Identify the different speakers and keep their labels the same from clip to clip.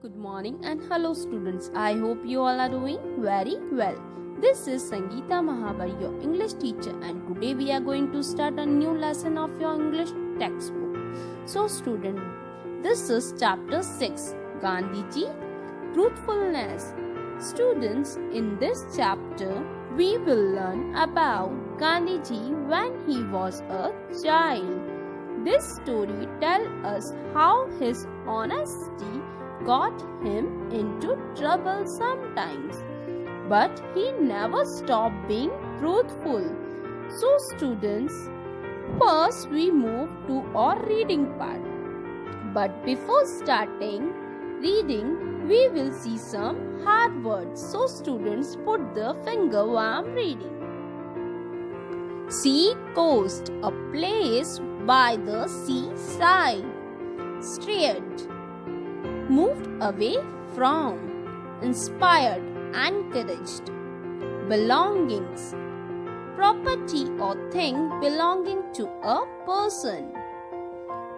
Speaker 1: Good morning and hello students. I hope you all are doing very well. This is Sangeeta Mahavar, your English teacher, and today we are going to start a new lesson of your English textbook. So student, this is chapter 6, Gandhiji, Truthfulness. Students, in this chapter, we will learn about Gandhiji when he was a child. This story tells us how his honesty got him into trouble sometimes, but he never stopped being truthful. So students, first we move to our reading part. But before starting reading, we will see some hard words. So students, put the finger while I am reading. Sea coast, a place by the seaside. Strayed, moved away from. Inspired, encouraged. Belongings, property or thing belonging to a person.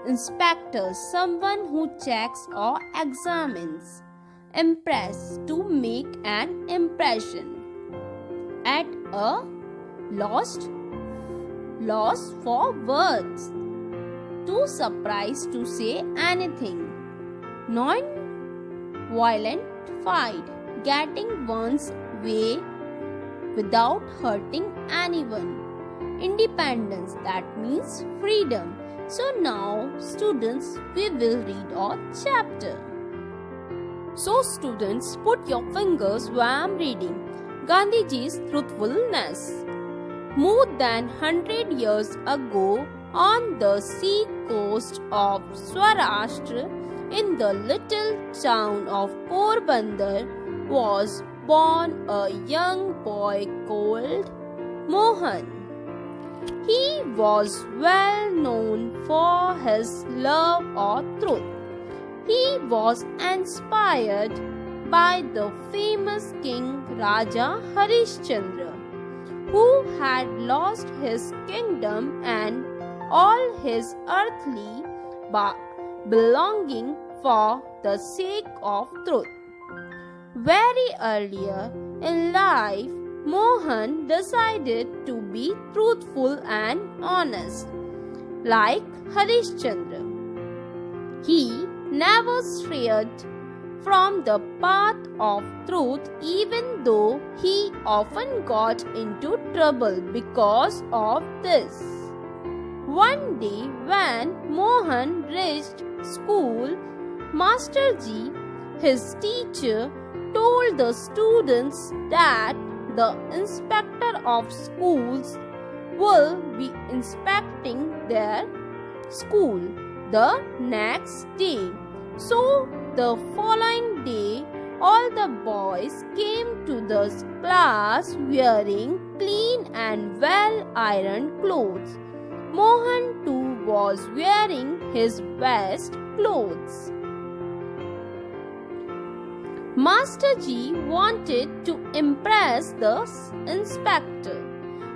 Speaker 1: Inspector, someone who checks or examines. Impress, to make an impression. At a loss for words. Too surprised to say anything. Non-violent fight, getting one's way without hurting anyone. Independence, that means freedom. So now students, we will read our chapter. So students, put your fingers where I am reading. Gandhiji's truthfulness. More than 100 years ago, on the sea coast of Saurashtra, in the little town of Porbandar, was born a young boy called Mohan. He was well known for his love of truth. He was inspired by the famous king Raja Harishchandra, who had lost his kingdom and all his earthly belonging for the sake of truth. Very earlier in life, Mohan decided to be truthful and honest, like Harishchandra. He never strayed from the path of truth, even though he often got into trouble because of this. One day when Mohan reached school, Masterji, his teacher, told the students that the inspector of schools will be inspecting their school the next day. So the following day, all the boys came to the class wearing clean and well-ironed clothes. Mohan too was wearing his best clothes. Masterji wanted to impress the inspector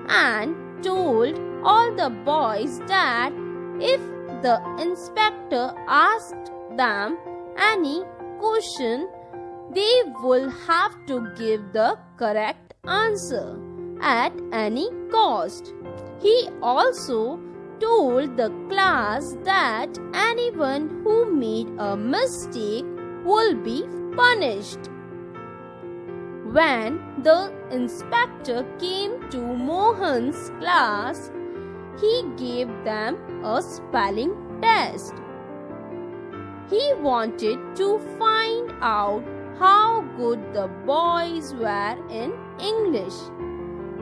Speaker 1: and told all the boys that if the inspector asked them any question, they will have to give the correct answer at any cost. He also told the class that anyone who made a mistake will be punished. When the inspector came to Mohan's class, he gave them a spelling test. He wanted to find out how good the boys were in English.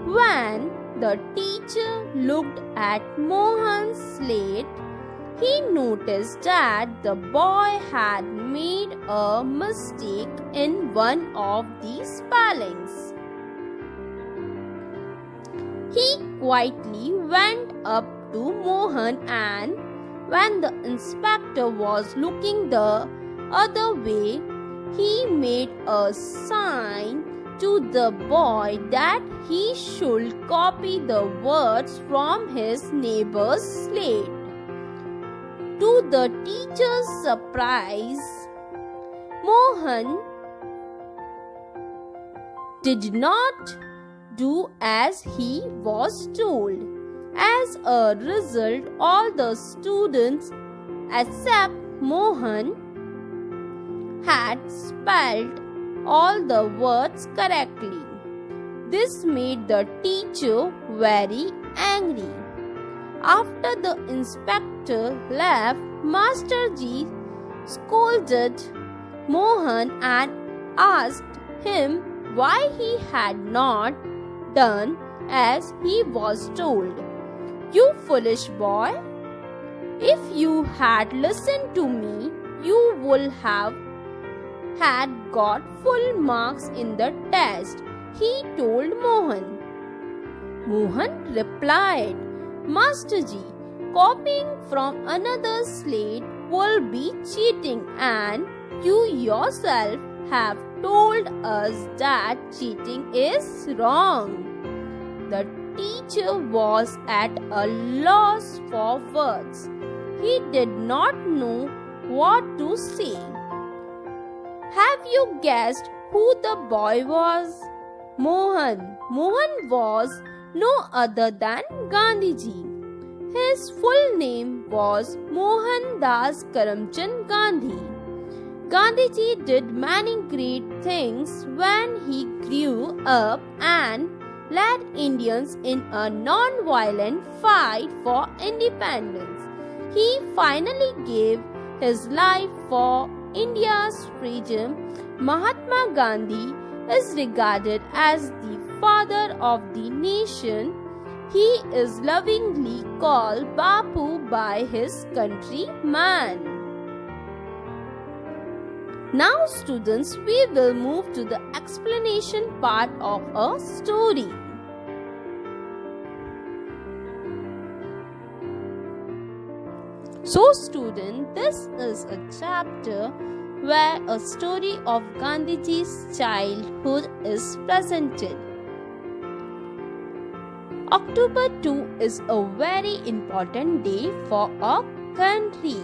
Speaker 1: When the teacher looked at Mohan's slate, he noticed that the boy had made a mistake in one of the spellings. He quietly went up to Mohan, and when the inspector was looking the other way, he made a sign to the boy that he should copy the words from his neighbor's slate. To the teacher's surprise, Mohan did not do as he was told. As a result, all the students except Mohan had spelled all the words correctly. This made the teacher very angry. After the inspector left, Master Ji scolded Mohan and asked him why he had not done as he was told. "You foolish boy, if you had listened to me, you would have had got full marks in the test," he told Mohan. Mohan replied, "Master Ji, copying from another slate will be cheating, and you yourself have told us that cheating is wrong." The teacher was at a loss for words. He did not know what to say. "Have you guessed who the boy was?" Mohan. Mohan was no other than Gandhiji. His full name was Mohandas Karamchand Gandhi. Gandhiji did many great things when he grew up and led Indians in a non-violent fight for independence. He finally gave his life for India's freedom. Mahatma Gandhi is regarded as the father of the nation. He is lovingly called Bapu by his countrymen. Now students, we will move to the explanation part of a story. So student, this is a chapter where a story of Gandhiji's childhood is presented. October 2 is a very important day for our country.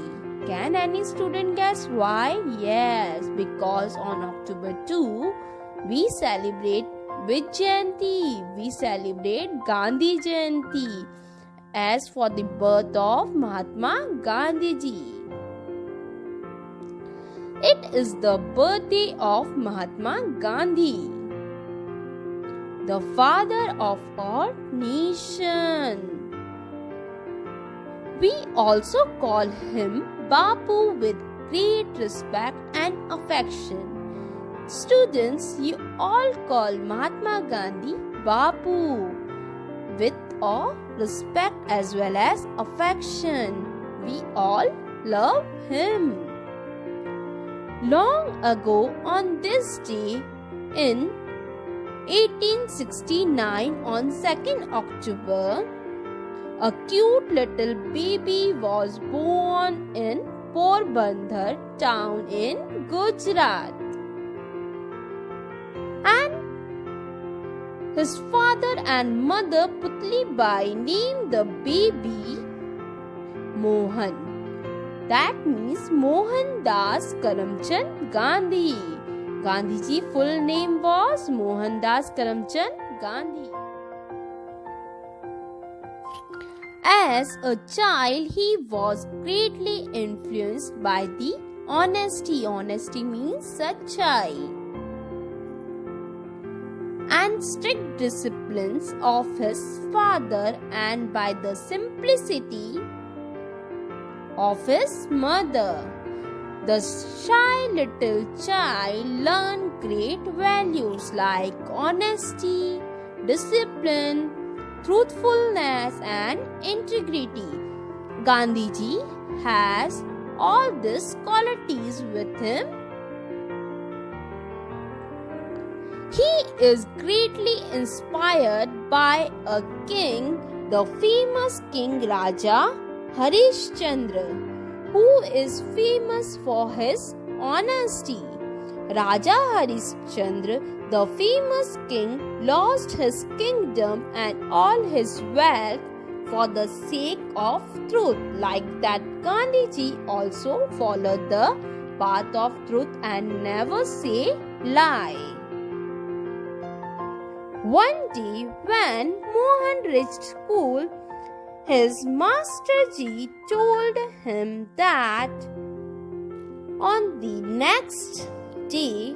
Speaker 1: Can any student guess why? Yes, because on October 2, we celebrate which Jayanti? We celebrate Gandhi Jayanti as for the birth of Mahatma Gandhiji. It is the birthday of Mahatma Gandhi, the father of our nation. We also call him Bapu with great respect and affection. Students, you all call Mahatma Gandhi Bapu with all respect as well as affection. We all love him. Long ago on this day in 1869 on 2nd October, a cute little baby was born in Porbandar town in Gujarat. And his father and mother Putlibai named the baby Mohan. That means Mohandas Karamchand Gandhi. Gandhiji's full name was Mohandas Karamchand Gandhi. As a child, he was greatly influenced by the honesty. Honesty means sachai. And strict disciplines of his father and by the simplicity of his mother. The shy little child learned great values like honesty, discipline, truthfulness and integrity. Gandhiji has all these qualities with him. He is greatly inspired by a king, the famous King Raja Harishchandra, who is famous for his honesty. Raja Harishchandra, the famous king, lost his kingdom and all his wealth for the sake of truth. Like that, Gandhiji also followed the path of truth and never say lie. One day when Mohan reached school, his master Ji told him that on the next day,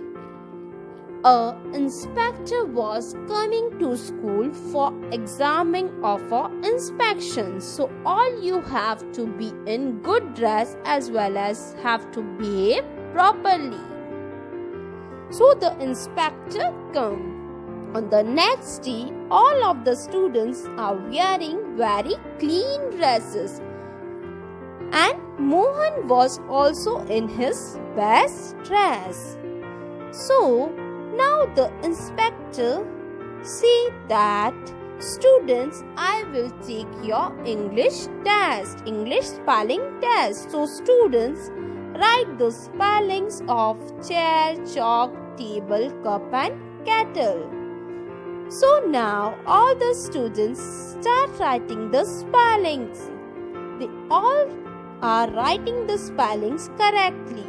Speaker 1: an inspector was coming to school for examining of inspection. So all you have to be in good dress as well as have to behave properly. So the inspector come. On the next day, all of the students are wearing very clean dresses. And Mohan was also in his best dress. So now the inspector said that, students, I will take your English test, English spelling test. So students write the spellings of chair, chalk, table, cup and kettle. So now all the students start writing the spellings. They all are writing the spellings correctly.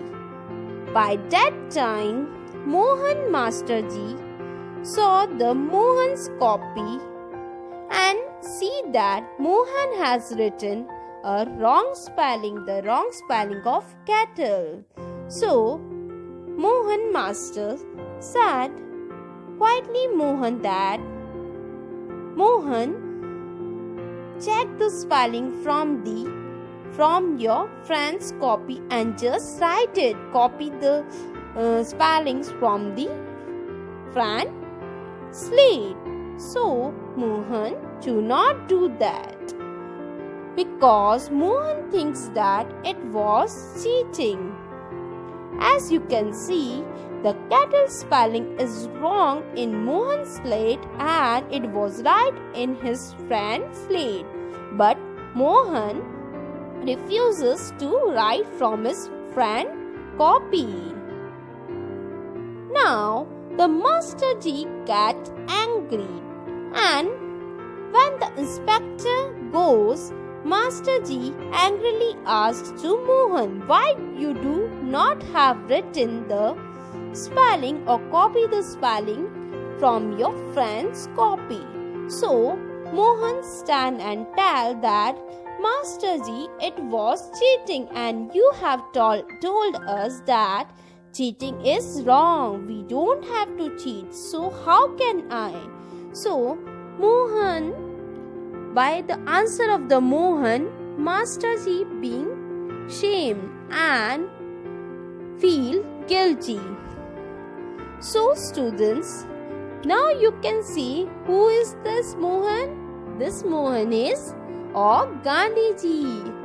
Speaker 1: By that time, Mohan Master Ji saw the Mohan's copy and see that Mohan has written a wrong spelling, the wrong spelling of kettle. So Mohan Master said quietly Mohan that, Mohan, check the spelling from your friend's copy and just write it. Copy the spellings from the friend slate. So Mohan do not do that because Mohan thinks that it was cheating. As you can see, the kettle spelling is wrong in Mohan's slate and it was right in his friend's slate. But Mohan refuses to write from his friend copy. Now the Master Ji gets angry, and when the inspector goes, Master Ji angrily asked to Mohan, why you do not have written the spelling or copy the spelling from your friend's copy? So Mohan stand and tell that, Master Ji, it was cheating and you have told us that cheating is wrong. We don't have to cheat. So how can I? So Mohan, by the answer of the Mohan, Master Ji being shamed and feel guilty. So students, now you can see who is this Mohan? This Mohan is Gandhi Ji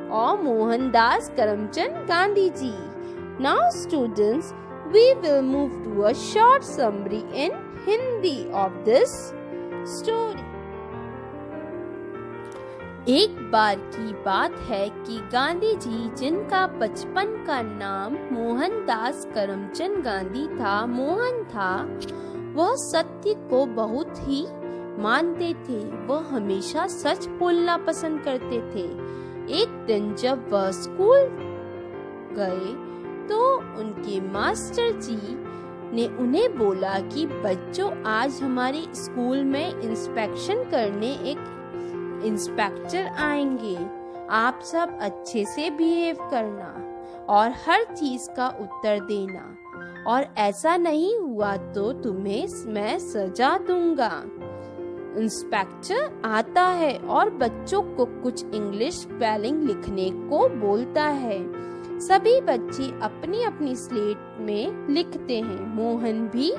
Speaker 1: or Mohandas Karamchand Gandhi Ji. Now students, we will move to a short summary in Hindi of this story. एक बार की बात है कि गांधी जी, जिनका बचपन का नाम मोहनदास करमचंद गांधी था, मोहन था, वह सत्य को बहुत ही मानते थे। वह हमेशा सच बोलना पसंद करते थे। एक दिन जब वह स्कूल गए तो उनके मास्टर जी ने उन्हें बोला कि बच्चों, आज हमारे स्कूल में इंस्पेक्शन करने एक इंस्पेक्टर आएंगे। आप सब अच्छे से बिहेव करना और हर चीज का उत्तर देना, और ऐसा नहीं हुआ तो तुम्हें मैं सजा दूंगा। इंस्पेक्टर आता है और बच्चों को कुछ इंग्लिश स्पेलिंग लिखने को बोलता है। सभी बच्चे अपनी अपनी स्लेट में लिखते हैं। मोहन भी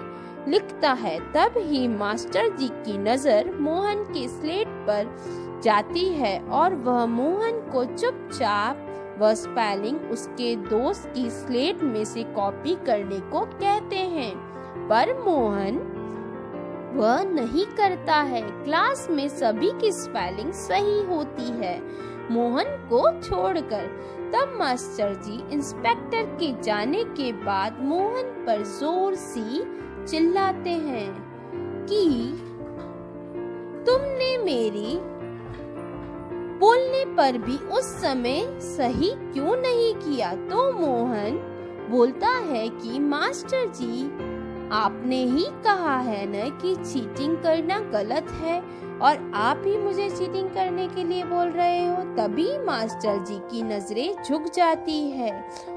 Speaker 1: लिखता है। तब ही मास्टर जी की नजर मोहन के स्लेट पर जाती है और वह मोहन को चुपचाप वह स्पेलिंग उसके दोस्त की स्लेट में से कॉपी करने को कहते हैं, पर मोहन वह नहीं करता है। क्लास में सभी की स्पेलिंग सही होती है, मोहन को छोड़कर। तब मास्टर जी इंस्पेक्टर के जाने के बाद मोहन पर जोर से चिल्लाते हैं कि तुमने मेरी बोलने पर भी उस समय सही क्यों नहीं किया। तो मोहन बोलता है कि मास्टर जी, आपने ही कहा है न कि चीटिंग करना गलत है और आप ही मुझे चीटिंग करने के लिए बोल रहे हो। तभी मास्टर जी की नजरें झुक जाती है।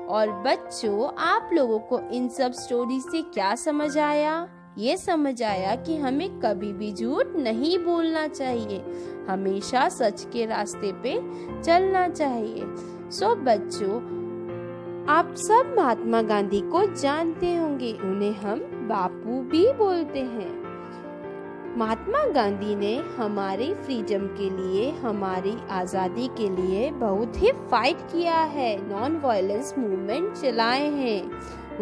Speaker 1: और बच्चों, आप लोगों को इन सब स्टोरी से क्या समझ आया? ये समझ आया कि हमें कभी भी झूठ नहीं बोलना चाहिए, हमेशा सच के रास्ते पे चलना चाहिए। सो बच्चों, आप सब महात्मा गांधी को जानते होंगे, उन्हें हम बापू भी बोलते हैं। महात्मा गांधी ने हमारे फ्रीडम के लिए, हमारी आज़ादी के लिए बहुत ही फाइट किया है, नॉन वायलेंस मूवमेंट चलाए हैं।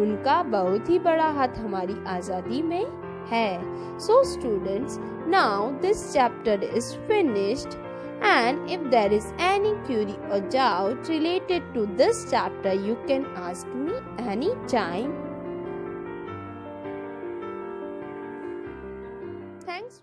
Speaker 1: उनका बहुत ही बड़ा हाथ हमारी आज़ादी में है। So students, now this chapter is finished, and if there is any query or doubt related to this chapter, you can ask me anytime. Thanks.